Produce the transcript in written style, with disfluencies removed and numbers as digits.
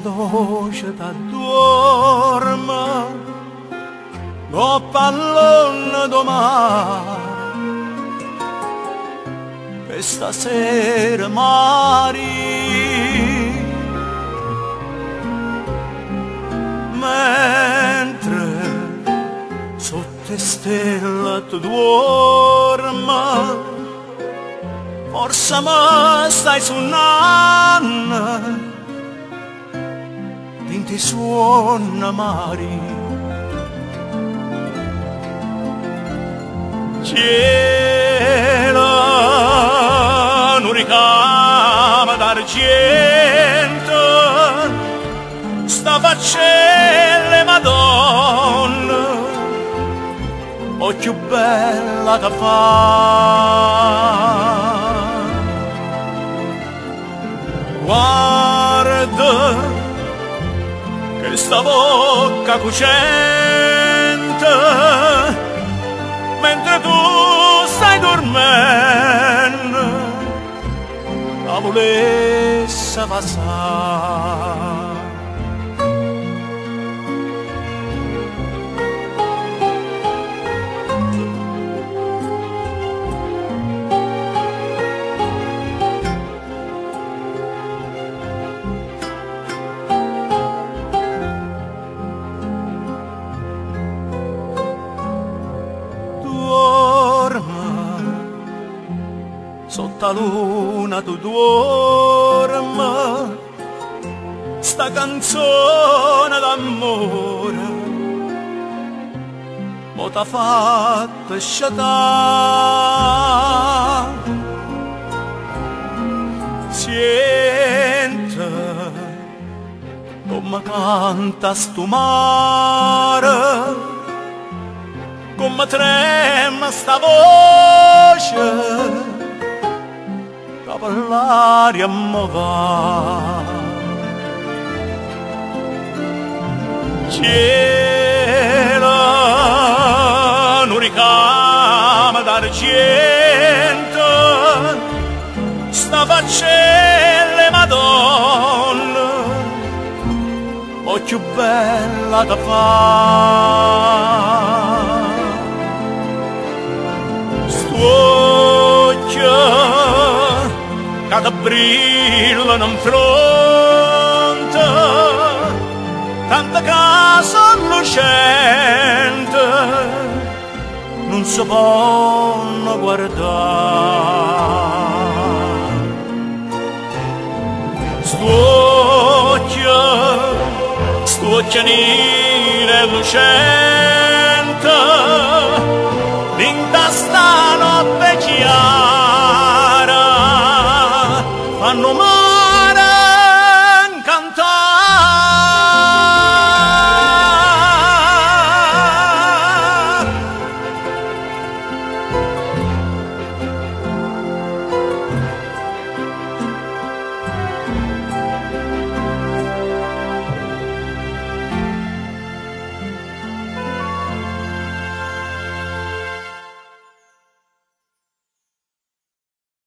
dolce t'addorma, o pallone do mare, che stasera mari, mentre sotto stelle tu dorma, forse mi stai suonando tinti suoni amari. Cielo, un ricamo d'argento, sta faccelle Madonna, o più bella da fa. Guarda che sta bocca cucente, mentre tu stai dormendo, la volesse passare. Sotto la luna tu dormi, sta canzone d'amore mo t'ha fatto sciatare. Sente come canta sto mare, come trema sta voce, per l'aria mi va. Cielo, un ricamo d'argento, sta faccelle Madonna, o più bella da fa. Che ti brillano in fronte, tanta casa lucente, non si possono guardare. Stuocchia nera e lucente, in testa notte chiara,